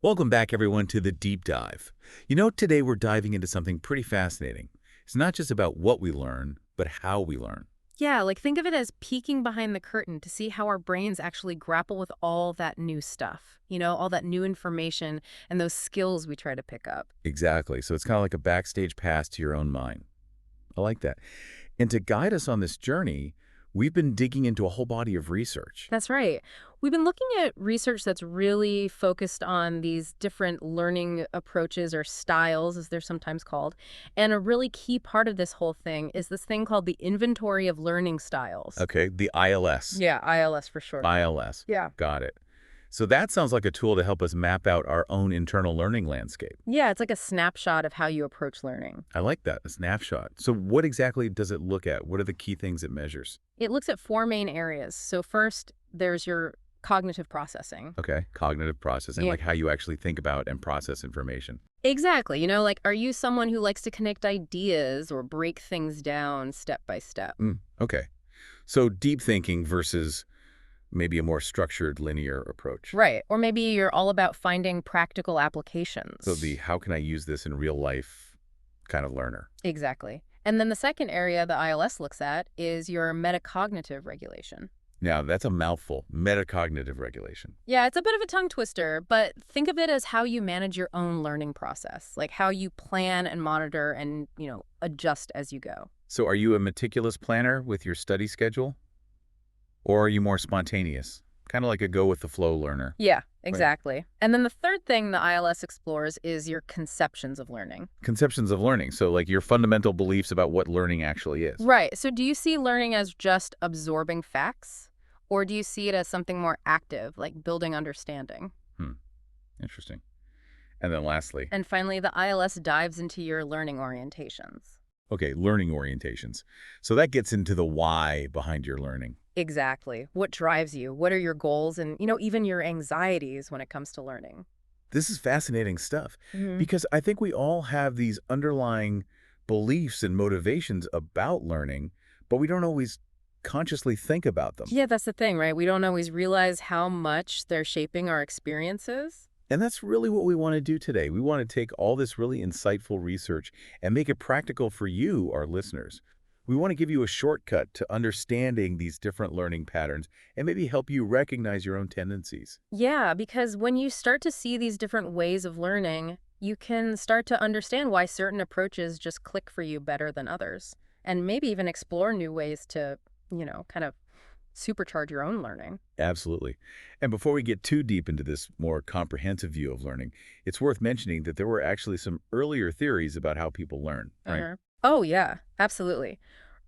Welcome back, everyone, to the Deep Dive. Today we're diving into something pretty fascinating. It's not just about what we learn, but how we learn. Yeah, like think of it as peeking behind the curtain to see how our brains actually grapple with all that new stuff, all that new information and those skills we try to pick up. Exactly. So it's kind of like a backstage pass to your own mind. I like that. And to guide us on this journey, we've been digging into a whole body of research. That's right. We've been looking at research that's really focused on these different learning approaches or styles, as they're sometimes called. And a really key part of this whole thing is this thing called the Inventory of Learning Styles. Okay, the ILS. Yeah, ILS for short. ILS. Yeah. Got it. So that sounds like a tool to help us map out our own internal learning landscape. Yeah, it's like a snapshot of how you approach learning. I like that, a snapshot. So what exactly does it look at? What are the key things it measures? It looks at four main areas. So first, there's your cognitive processing. Okay, cognitive processing, Yeah. like how you actually think about and process information. Exactly. Like, are you someone who likes to connect ideas or break things down step by step? Okay. So deep thinking versus maybe a more structured, linear approach. Right. Or maybe you're all about finding practical applications. So the how can I use this in real life kind of learner. Exactly. And then the second area the ILS looks at is your metacognitive regulation. Now, that's a mouthful, metacognitive regulation. Yeah, it's a bit of a tongue twister, but think of it as how you manage your own learning process, like how you plan and monitor and, adjust as you go. So are you a meticulous planner with your study schedule? Or are you more spontaneous? Kind of like a go-with-the-flow learner. Yeah, exactly. And then the third thing the ILS explores is your conceptions of learning. Conceptions of learning. So like your fundamental beliefs about what learning actually is. Right. So do you see learning as just absorbing facts? Or do you see it as something more active, like building understanding? Interesting. And then lastly, And finally, the ILS dives into your learning orientations. okay, learning orientations. So that gets into the why behind your learning. Exactly. What drives you? What are your goals? And, even your anxieties when it comes to learning. This is fascinating stuff Mhm. because I think we all have these underlying beliefs and motivations about learning, but we don't always consciously think about them. Yeah, that's the thing, right? We don't always realize how much they're shaping our experiences. And that's really what we want to do today. We want to take all this really insightful research and make it practical for you, our listeners. We want to give you a shortcut to understanding these different learning patterns and maybe help you recognize your own tendencies. Yeah, because when you start to see these different ways of learning, you can start to understand why certain approaches just click for you better than others. And maybe even explore new ways to, kind of supercharge your own learning. Absolutely. And before we get too deep into this more comprehensive view of learning, it's worth mentioning that there were actually some earlier theories about how people learn, right? Uh-huh. Oh, yeah, absolutely.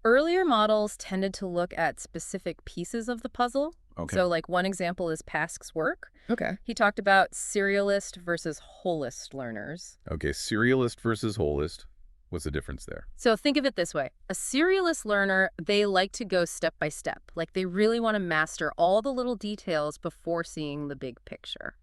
Earlier models tended to look at specific pieces of the puzzle. Okay. So, like, one example is Pask's work. Okay. He talked about serialist versus holist learners. Okay, serialist versus holist. What's the difference there? So think of it this way. A serialist learner, they like to go step by step. Like they really want to master all the little details before seeing the big picture.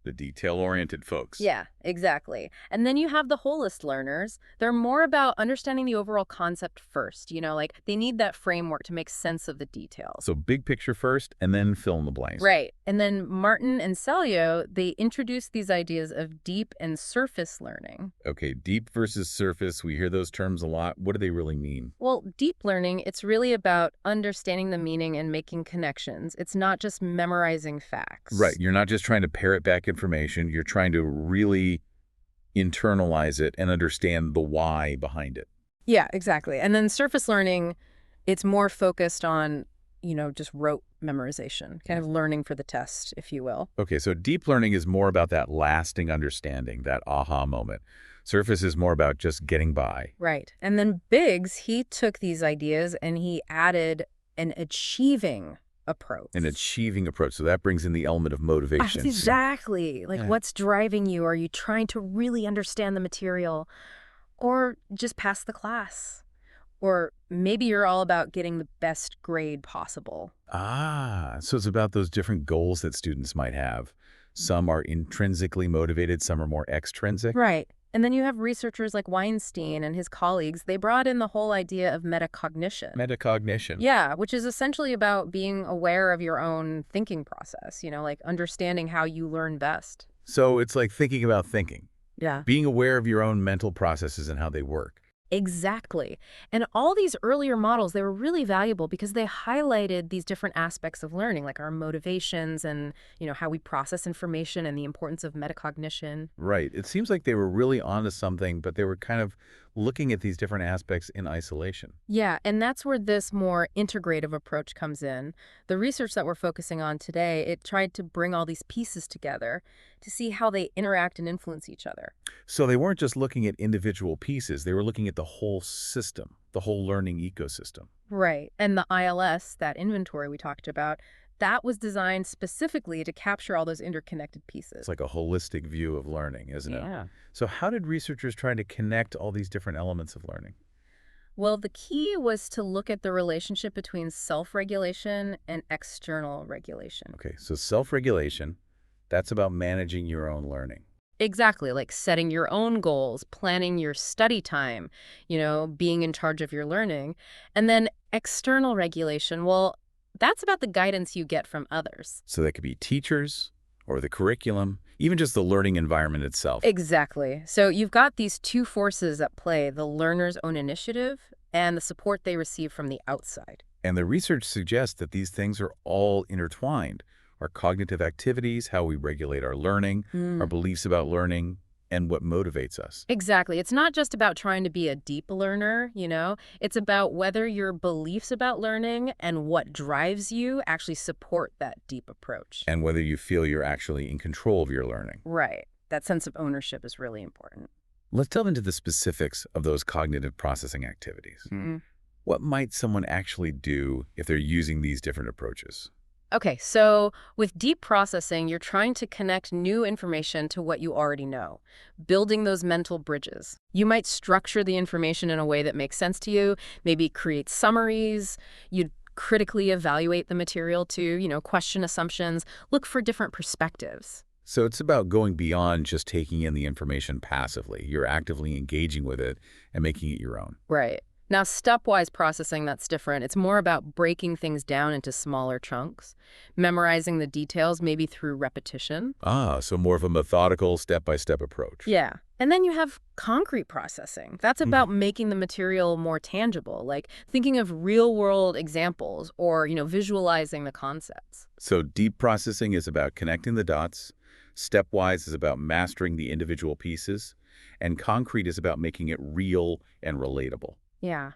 The detail-oriented folks. Yeah, exactly. And then you have the holist learners. They're more about understanding the overall concept first. Like they need that framework to make sense of the details. So big picture first, and then fill in the blanks. Right. And then Martin and Celio, they introduced these ideas of deep and surface learning. Okay, deep versus surface. We hear those terms a lot. What do they really mean? Well, deep learning, it's really about understanding the meaning and making connections. It's not just memorizing facts. Right. You're not just trying to parrot back information. You're trying to really internalize it and understand the why behind it. Yeah, exactly. And then surface learning, it's more focused on, just rote memorization, kind of learning for the test, if you will. Okay, so deep learning is more about that lasting understanding, that aha moment. Surface is more about just getting by. Right. And then Biggs, he took these ideas and he added an achieving approach. An achieving approach. So that brings in the element of motivation. Exactly. Like, Yeah. what's driving you? Are you trying to really understand the material or just pass the class? Or maybe you're all about getting the best grade possible. So it's about those different goals that students might have. Some are intrinsically motivated, some are more extrinsic. Right. And then you have researchers like Weinstein and his colleagues. They brought in the whole idea of metacognition. Metacognition. Yeah, which is essentially about being aware of your own thinking process, like understanding how you learn best. So it's like thinking about thinking, Yeah. being aware of your own mental processes and how they work. Exactly. And all these earlier models, they were really valuable because they highlighted these different aspects of learning, like our motivations and, how we process information and the importance of metacognition. Right. It seems like they were really onto something, but they were kind of looking at these different aspects in isolation. Yeah, and that's where this more integrative approach comes in. The research that we're focusing on today, it tried to bring all these pieces together to see how they interact and influence each other. So they weren't just looking at individual pieces, they were looking at the whole system, the whole learning ecosystem. Right. And the ILS, that inventory we talked about, that was designed specifically to capture all those interconnected It's pieces. like a holistic view of learning, isn't it? Yeah. So how did researchers try to connect all these different elements of learning? Well, the key was to look at the relationship between self-regulation and external regulation. Okay, so self-regulation, that's about managing your own learning. Exactly, like setting your own goals, planning your study time, being in charge of your learning. And then external regulation, well, that's about the guidance you get from others. So that could be teachers or the curriculum, even just the learning environment itself. Exactly. So you've got these two forces at play, the learner's own initiative and the support they receive from the outside. And the research suggests that these things are all intertwined. Our cognitive activities, how we regulate our learning, our beliefs about learning, and what motivates us. Exactly. It's not just about trying to be a deep learner. It's about whether your beliefs about learning and what drives you actually support that deep approach. And whether you feel you're actually in control of your learning. Right. That sense of ownership is really important. Let's delve into the specifics of those cognitive processing activities. What might someone actually do if they're using these different approaches? Okay, so with deep processing, you're trying to connect new information to what you already know, building those mental bridges. You might structure the information in a way that makes sense to you, maybe create summaries. You'd critically evaluate the material to, question assumptions, look for different perspectives. So it's about going beyond just taking in the information passively. You're actively engaging with it and making it your own. Right. Now, stepwise processing, that's different. It's more about breaking things down into smaller chunks, memorizing the details maybe through repetition. Ah, so more of a methodical, step-by-step approach. Yeah. And then you have concrete processing. That's Hmm. about making the material more tangible, like thinking of real-world examples or, visualizing the concepts. So deep processing is about connecting the dots, stepwise is about mastering the individual pieces, and concrete is about making it real and relatable. Yeah.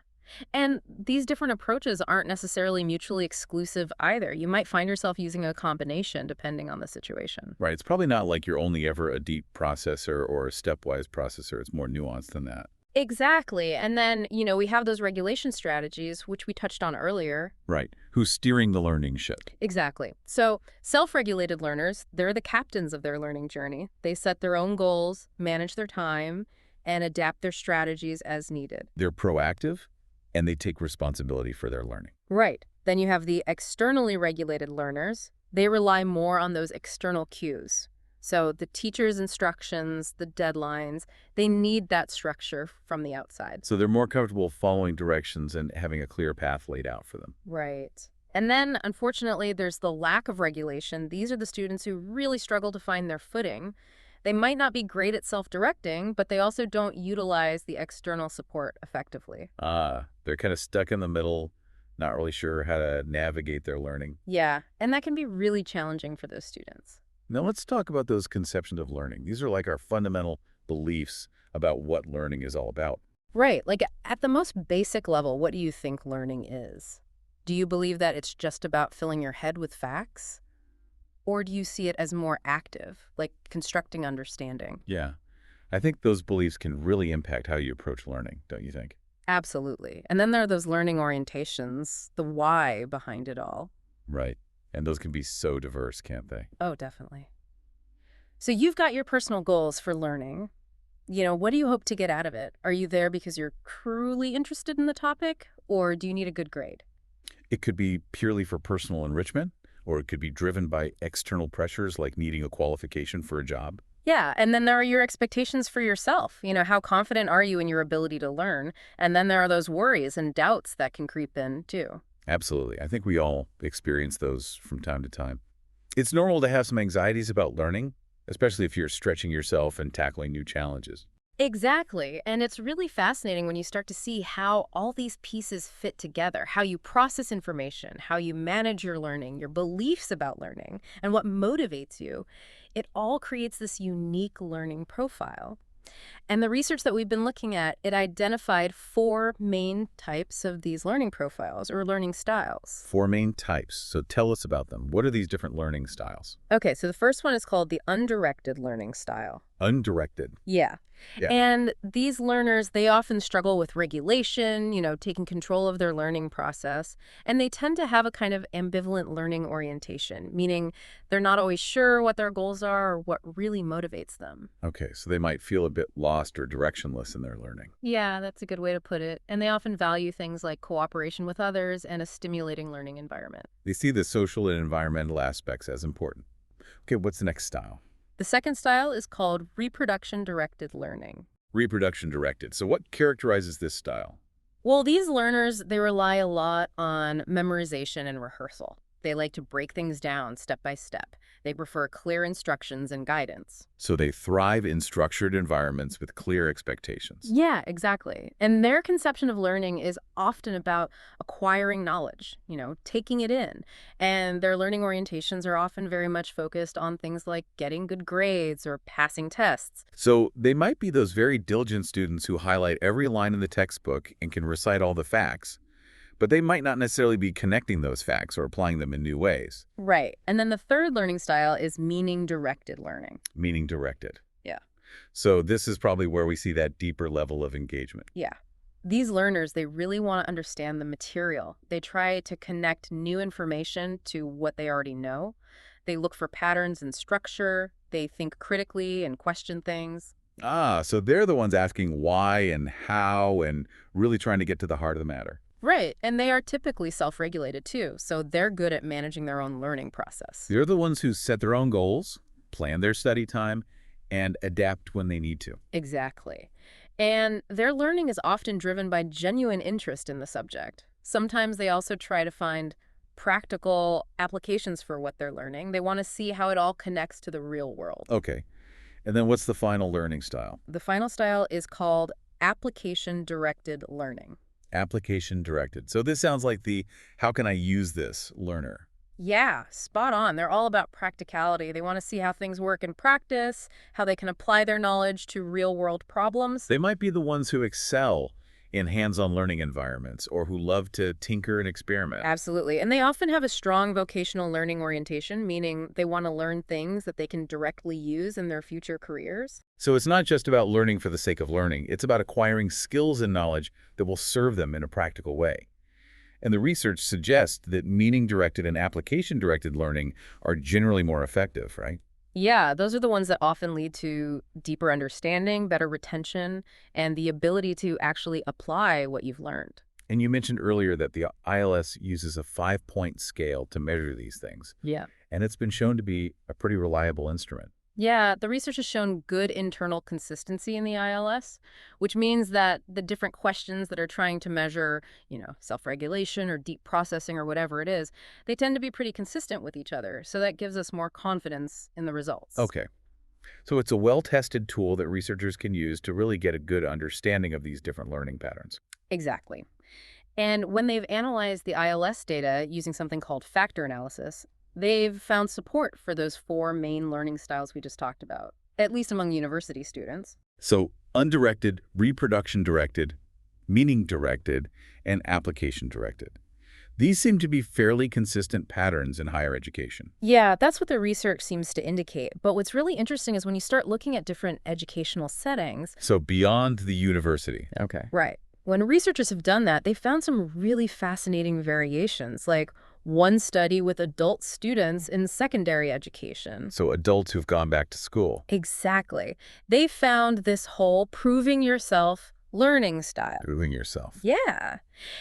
And these different approaches aren't necessarily mutually exclusive either. You might find yourself using a combination depending on the situation. Right, it's probably not like you're only ever a deep processor or a stepwise processor. It's more nuanced than that. Exactly. And then, we have those regulation strategies, which we touched on earlier. Right, who's steering the learning ship. Exactly. So self-regulated learners, they're the captains of their learning journey. They set their own goals, manage their time, and adapt their strategies as needed. They're proactive, and they take responsibility for their learning. Right. Then you have the externally regulated learners. They rely more on those external cues. So the teacher's instructions, the deadlines, they need that structure from the outside. So they're more comfortable following directions and having a clear path laid out for them. Right. And then, unfortunately, there's the lack of regulation. These are the students who really struggle to find their footing. They might not be great at self-directing, but they also don't utilize the external support effectively. Ah, they're kind of stuck in the middle, not really sure how to navigate their learning. Yeah, and that can be really challenging for those students. Now let's talk about those conceptions of learning. These are like our fundamental beliefs about what learning is all about. Right. Like at the most basic level, what do you think learning is? Do you believe that it's just about filling your head with facts? Or do you see it as more active, like constructing understanding? Yeah, I think those beliefs can really impact how you approach learning, don't you think? Absolutely. And then there are those learning orientations, the why behind it all. Right. And those can be so diverse, can't they? Oh, definitely. So you've got your personal goals for learning. What do you hope to get out of it? Are you there because you're truly interested in the topic, or do you need a good grade? It could be purely for personal enrichment, or it could be driven by external pressures like needing a qualification for a job. Yeah, and then there are your expectations for yourself. How confident are you in your ability to learn? And then there are those worries and doubts that can creep in, too. Absolutely. I think we all experience those from time to time. It's normal to have some anxieties about learning, especially if you're stretching yourself and tackling new challenges. Exactly. And it's really fascinating when you start to see how all these pieces fit together, how you process information, how you manage your learning, your beliefs about learning, and what motivates you. It all creates this unique learning profile. And the research that we've been looking at, it identified four main types of these learning profiles or learning styles. Four main types. So tell us about them. What are these different learning styles? Okay, so the first one is called the undirected learning style. Undirected. Yeah. Yeah. And these learners, they often struggle with regulation, taking control of their learning process. And they tend to have a kind of ambivalent learning orientation, meaning they're not always sure what their goals are or what really motivates them. Okay, so they might feel a bit lost or directionless in their learning. Yeah, that's a good way to put it. And they often value things like cooperation with others and a stimulating learning environment. They see the social and environmental aspects as important. Okay, what's the next style? The second style is called reproduction-directed learning. Reproduction directed. So what characterizes this style? Well, these learners, they rely a lot on memorization and rehearsal. They like to break things down step by step. They prefer clear instructions and guidance. So they thrive in structured environments with clear expectations. Yeah, exactly. And their conception of learning is often about acquiring knowledge, taking it in. And their learning orientations are often very much focused on things like getting good grades or passing tests. So they might be those very diligent students who highlight every line in the textbook and can recite all the facts, but they might not necessarily be connecting those facts or applying them in new ways. Right. And then the third learning style is meaning-directed learning. Meaning directed. Yeah. So this is probably where we see that deeper level of engagement. Yeah. These learners, they really want to understand the material. They try to connect new information to what they already know. They look for patterns and structure. They think critically and question things. Ah, so they're the ones asking why and how and really trying to get to the heart of the matter. Right. And they are typically self-regulated too, so they're good at managing their own learning process. They're the ones who set their own goals, plan their study time, and adapt when they need to. Exactly. And their learning is often driven by genuine interest in the subject. Sometimes they also try to find practical applications for what they're learning. They want to see how it all connects to the real world. Okay. And then what's the final learning style? The final style is called application-directed learning. Application directed. So this sounds like the how can I use this learner. Yeah, spot on. They're all about practicality. They want to see how things work in practice, how they can apply their knowledge to real-world problems. They might be the ones who excel in hands-on learning environments or who love to tinker and experiment. Absolutely. And they often have a strong vocational learning orientation, meaning they want to learn things that they can directly use in their future careers. So it's not just about learning for the sake of learning. It's about acquiring skills and knowledge that will serve them in a practical way. And the research suggests that meaning-directed and application-directed learning are generally more effective, right? Yeah, those are the ones that often lead to deeper understanding, better retention, and the ability to actually apply what you've learned. And you mentioned earlier that the ILS uses a 5-point scale to measure these things, Yeah. and it's been shown to be a pretty reliable instrument. Yeah, the research has shown good internal consistency in the ILS, which means that the different questions that are trying to measure, self-regulation or deep processing or whatever it is, they tend to be pretty consistent with each other. So that gives us more confidence in the results. Okay, so it's a well-tested tool that researchers can use to really get a good understanding of these different learning patterns. Exactly. And when they've analyzed the ILS data using something called factor analysis, they've found support for those four main learning styles we just talked about, at least among university students. So undirected, reproduction-directed, meaning-directed, and application-directed. These seem to be fairly consistent patterns in higher education. Yeah, that's what the research seems to indicate. But what's really interesting is when you start looking at different educational settings. So beyond the university. Okay. Right. When researchers have done that, they found some really fascinating variations, like one study with adult students in secondary education. So adults who've gone back to school. Exactly. They found this whole proving yourself learning style. Proving yourself. Yeah.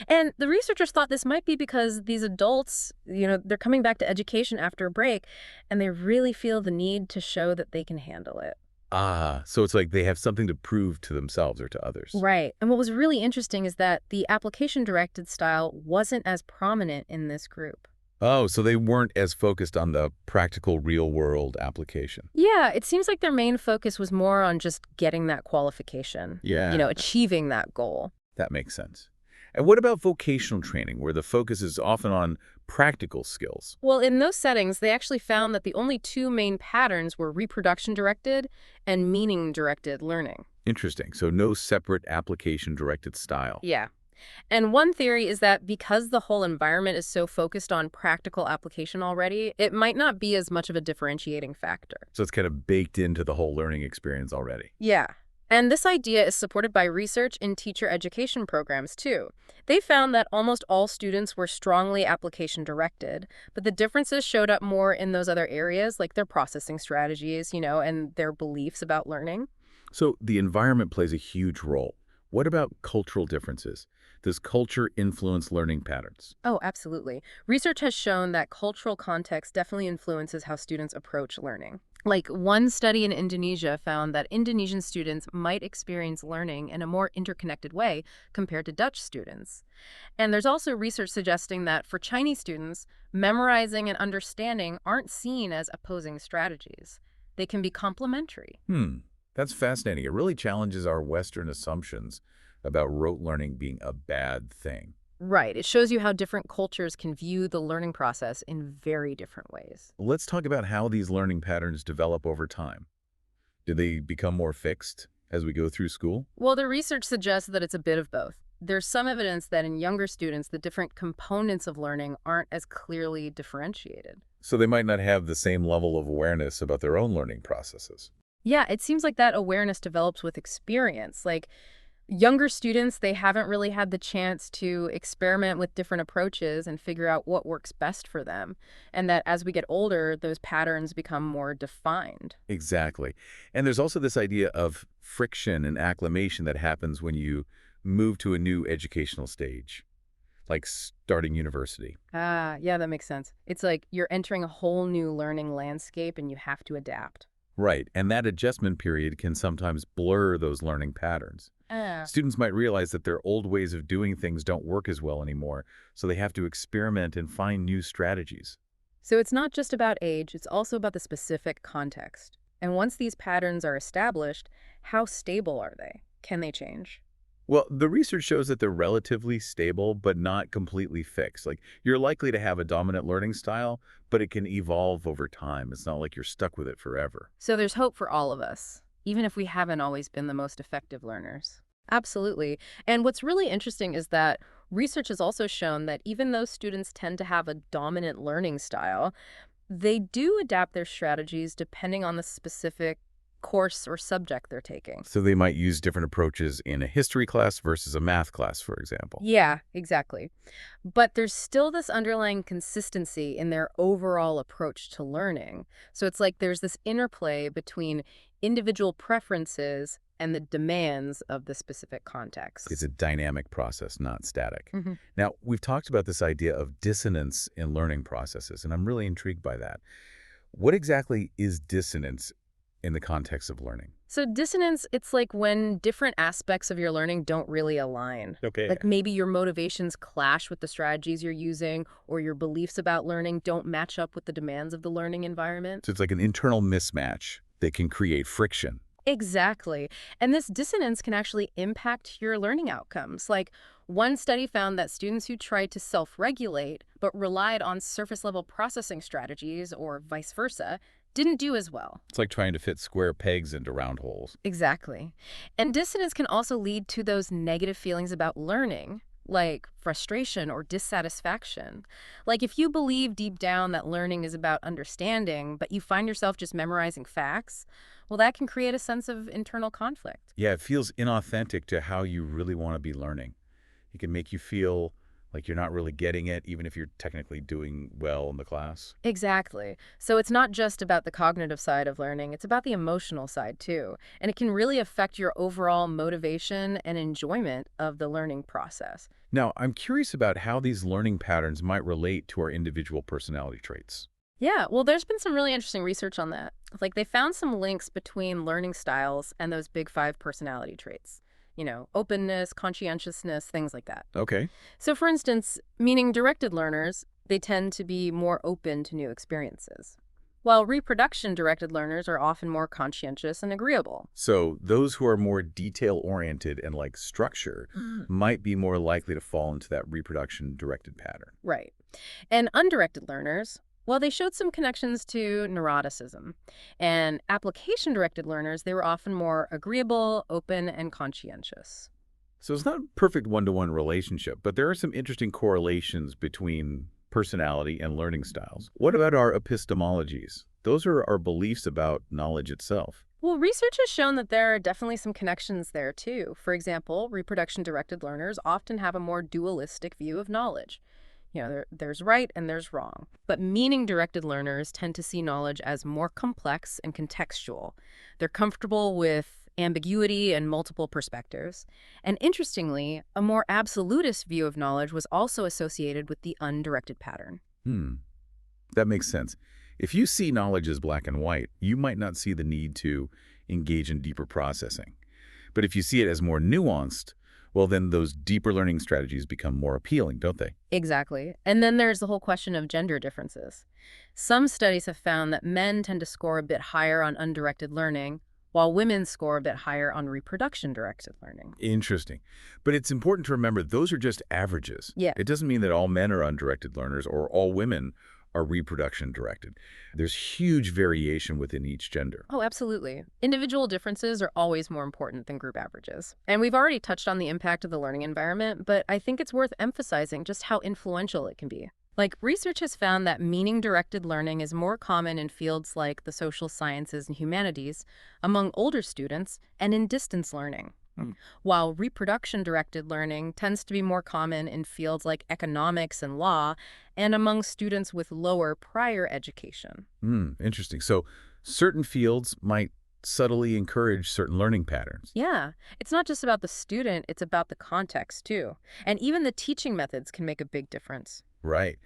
And the researchers thought this might be because these adults, they're coming back to education after a break, and they really feel the need to show that they can handle it. Ah, so it's like they have something to prove to themselves or to others. Right. And what was really interesting is that the application-directed style wasn't as prominent in this group. Oh, so they weren't as focused on the practical real-world application. Yeah, it seems like their main focus was more on just getting that qualification, Yeah, achieving that goal. that makes sense. And what about vocational training, where the focus is often on practical skills? Well, in those settings, they actually found that the only two main patterns were reproduction-directed and meaning-directed learning. Interesting. So no separate application-directed style. Yeah. And one theory is that because the whole environment is so focused on practical application already, it might not be as much of a differentiating factor. So it's kind of baked into the whole learning experience already. Yeah. And this idea is supported by research in teacher education programs, too. They found that almost all students were strongly application directed, but the differences showed up more in those other areas, like their processing strategies, and their beliefs about learning. So the environment plays a huge role. What about cultural differences? Does culture influence learning patterns? Oh, absolutely. Research has shown that cultural context definitely influences how students approach learning. Like one study in Indonesia found that Indonesian students might experience learning in a more interconnected way compared to Dutch students. And there's also research suggesting that for Chinese students, memorizing and understanding aren't seen as opposing strategies. They can be complementary. That's fascinating. It really challenges our Western assumptions about rote learning being a bad thing. Right. It shows you how different cultures can view the learning process in very different ways. Let's talk about how these learning patterns develop over time. Do they become more fixed as we go through school? Well, the research suggests that it's a bit of both. There's some evidence that in younger students, the different components of learning aren't as clearly differentiated. So they might not have the same level of awareness about their own learning processes. Yeah, it seems like that awareness develops with experience. Like younger students, they haven't really had the chance to experiment with different approaches and figure out what works best for them. And that as we get older, those patterns become more defined. Exactly. And there's also this idea of friction and acclimation that happens when you move to a new educational stage, like starting university. Ah, yeah, that makes sense. It's like you're entering a whole new learning landscape and you have to adapt. Right, and that adjustment period can sometimes blur those learning patterns. Ah. Students might realize that their old ways of doing things don't work as well anymore, so they have to experiment and find new strategies. So it's not just about age, it's also about the specific context. And once these patterns are established, how stable are they? Can they change? Well, the research shows that they're relatively stable, but not completely fixed. Like, you're likely to have a dominant learning style, but it can evolve over time. It's not like you're stuck with it forever. So there's hope for all of us, even if we haven't always been the most effective learners. Absolutely. And what's really interesting is that research has also shown that even though students tend to have a dominant learning style, they do adapt their strategies depending on the specific course or subject they're taking. So they might use different approaches in a history class versus a math class, for example. Yeah, exactly. But there's still this underlying consistency in their overall approach to learning. So it's like there's this interplay between individual preferences and the demands of the specific It's context. a dynamic process, not static. Mhm. Now, we've talked about this idea of dissonance in learning processes, and I'm really intrigued by that. What exactly is dissonance in the context of learning? So dissonance, it's like when different aspects of your learning don't really align. Okay. Like maybe your motivations clash with the strategies you're using, or your beliefs about learning don't match up with the demands of the learning environment. So it's like an internal mismatch that can create friction. Exactly. And this dissonance can actually impact your learning outcomes. Like one study found that students who tried to self-regulate but relied on surface-level processing strategies or vice versa didn't do as well. It's like trying to fit square pegs into round holes. Exactly. And dissonance can also lead to those negative feelings about learning, like frustration or dissatisfaction. Like if you believe deep down that learning is about understanding, but you find yourself just memorizing facts, well, that can create a sense of internal conflict. Yeah, it feels inauthentic to how you really want to be learning. It can make you feel like you're not really getting it, even if you're technically doing well in the class. Exactly. So it's not just about the cognitive side of learning, it's about the emotional side too. And it can really affect your overall motivation and enjoyment of the learning process. Now, I'm curious about how these learning patterns might relate to our individual personality traits. Yeah, well, there's been some really interesting research on that. Like, they found some links between learning styles and those big five personality traits. Openness, conscientiousness, things like that. Okay. So, for instance, meaning directed learners, They tend to be more open to new experiences, while reproduction-directed learners are often more conscientious and agreeable. So those who are more detail-oriented and like structure might be more likely to fall into that reproduction-directed pattern. Right. And undirected learners, well, they showed some connections to neuroticism. And application-directed learners, they were often more agreeable, open, and conscientious. So it's not a perfect one-to-one relationship, but there are some interesting correlations between personality and learning styles. What about our epistemologies? Those are our beliefs about knowledge itself. Well, research has shown that there are definitely some connections there, too. For example, reproduction-directed learners often have a more dualistic view of knowledge. There's right and there's wrong. But meaning-directed learners tend to see knowledge as more complex and contextual. They're comfortable with ambiguity and multiple perspectives. And interestingly, a more absolutist view of knowledge was also associated with the undirected pattern. Hmm, that makes sense. If you see knowledge as black and white, you might not see the need to engage in deeper processing. But if you see it as more nuanced, well, then those deeper learning strategies become more appealing, don't they? Exactly. And then there's the whole question of gender differences. Some studies have found that men tend to score a bit higher on undirected learning, while women score a bit higher on reproduction-directed learning. Interesting. But it's important to remember those are just averages. Yeah. It doesn't mean that all men are undirected learners or all women are reproduction directed. There's huge variation within each gender. Oh, absolutely. Individual differences are always more important than group averages. And we've already touched on the impact of the learning environment, but I think it's worth emphasizing just how influential it can be. Like, research has found that meaning-directed learning is more common in fields like the social sciences and humanities, among older students, and in distance learning. Hmm. While reproduction-directed learning tends to be more common in fields like economics and law, and among students with lower prior education. Interesting. So certain fields might subtly encourage certain learning patterns. Yeah, it's not just about the student, it's about the context, too. And even the teaching methods can make a big difference. Right.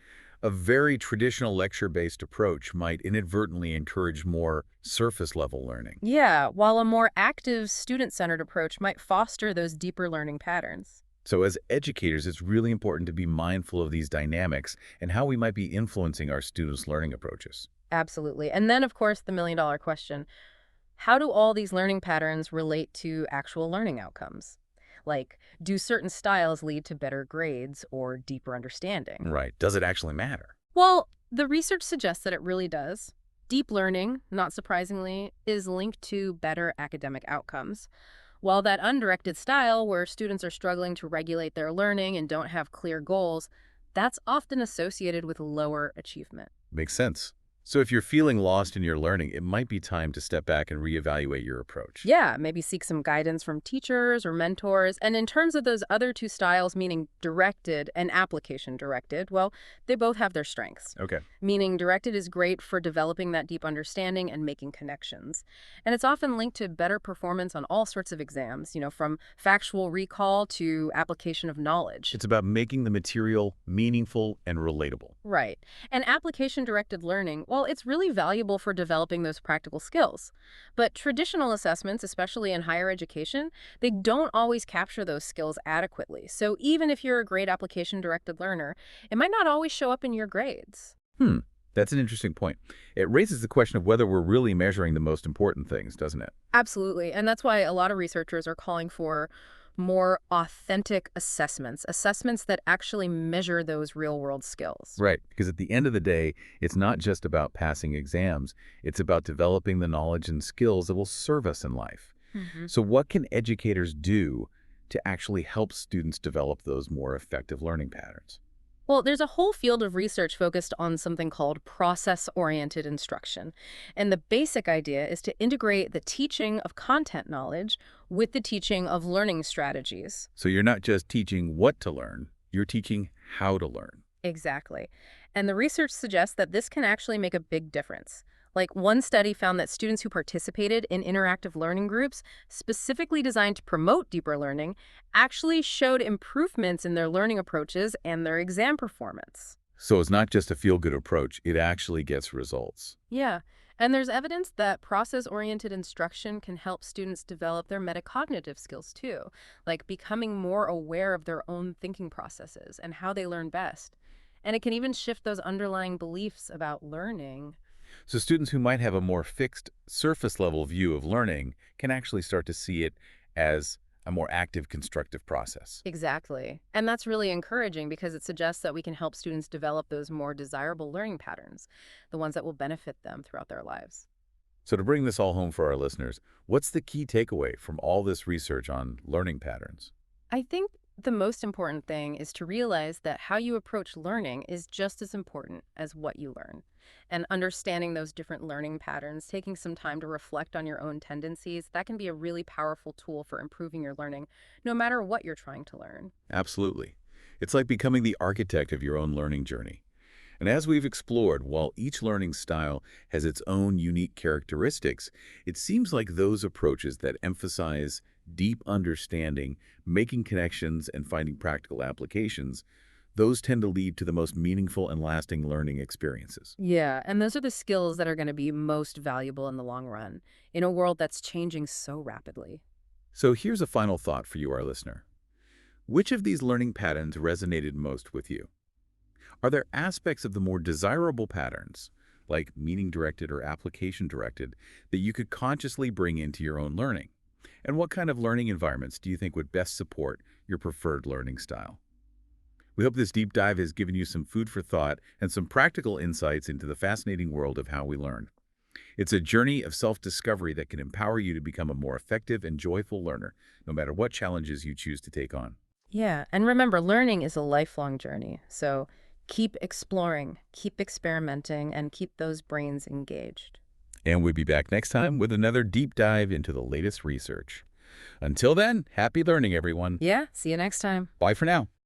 A very traditional lecture-based approach might inadvertently encourage more surface-level learning. Yeah, while a more active, student-centered approach might foster those deeper learning patterns. So as educators, it's really important to be mindful of these dynamics and how we might be influencing our students' learning approaches. Absolutely. And then, of course, the million-dollar question: how do all these learning patterns relate to actual learning outcomes? Like, do certain styles lead to better grades or deeper understanding? Right. Does it actually matter? Well, the research suggests that it really does. Deep learning, not surprisingly, is linked to better academic outcomes, while that undirected style, where students are struggling to regulate their learning and don't have clear goals, that's often associated with lower achievement. Makes sense. So if you're feeling lost in your learning, it might be time to step back and reevaluate your approach. Yeah, maybe seek some guidance from teachers or mentors. And in terms of those other two styles, meaning directed and application directed, well, they both have their strengths. Okay. Meaning directed is great for developing that deep understanding and making connections. And it's often linked to better performance on all sorts of exams, from factual recall to application of knowledge. It's about making the material meaningful and relatable. Right. And application-directed learning, well, it's really valuable for developing those practical skills. But traditional assessments, especially in higher education, they don't always capture those skills adequately. So even if you're a great application-directed learner, it might not always show up in your grades. That's an interesting point. It raises the question of whether we're really measuring the most important things, doesn't it? Absolutely. And that's why a lot of researchers are calling for more authentic assessments, assessments that actually measure those real-world skills. Right, because at the end of the day, it's not just about passing exams. It's about developing the knowledge and skills that will serve us in life. Mhm. So what can educators do to actually help students develop those more effective learning patterns? Well, there's a whole field of research focused on something called process-oriented instruction. And the basic idea is to integrate the teaching of content knowledge with the teaching of learning strategies. So you're not just teaching what to learn, you're teaching how to learn. Exactly. And the research suggests that this can actually make a big difference. Like, one study found that students who participated in interactive learning groups, specifically designed to promote deeper learning, actually showed improvements in their learning approaches and their exam performance. So it's not just a feel-good approach, it actually gets results. Yeah, and there's evidence that process-oriented instruction can help students develop their metacognitive skills too, like becoming more aware of their own thinking processes and how they learn best. And it can even shift those underlying beliefs about learning. So students who might have a more fixed, surface-level view of learning can actually start to see it as a more active, constructive process. Exactly. And that's really encouraging because it suggests that we can help students develop those more desirable learning patterns, the ones that will benefit them throughout their lives. So to bring this all home for our listeners, what's the key takeaway from all this research on learning patterns? I think the most important thing is to realize that how you approach learning is just as important as what you learn. And understanding those different learning patterns, taking some time to reflect on your own tendencies, that can be a really powerful tool for improving your learning, no matter what you're trying to learn. Absolutely. It's like becoming the architect of your own learning journey. And as we've explored, while each learning style has its own unique characteristics, it seems like those approaches that emphasize deep understanding, making connections, and finding practical applications, those tend to lead to the most meaningful and lasting learning experiences. Yeah, and those are the skills that are going to be most valuable in the long run, in a world that's changing so rapidly. So here's a final thought for you, our listener. Which of these learning patterns resonated most with you? Are there aspects of the more desirable patterns, like meaning-directed or application-directed, that you could consciously bring into your own learning? And what kind of learning environments do you think would best support your preferred learning style? We hope this deep dive has given you some food for thought and some practical insights into the fascinating world of how we learn. It's a journey of self-discovery that can empower you to become a more effective and joyful learner, no matter what challenges you choose to take on. Yeah, and remember, learning is a lifelong journey. So keep exploring, keep experimenting, and keep those brains engaged. And we'll be back next time with another deep dive into the latest research. Until then, happy learning, everyone. Yeah, see you next time. Bye for now.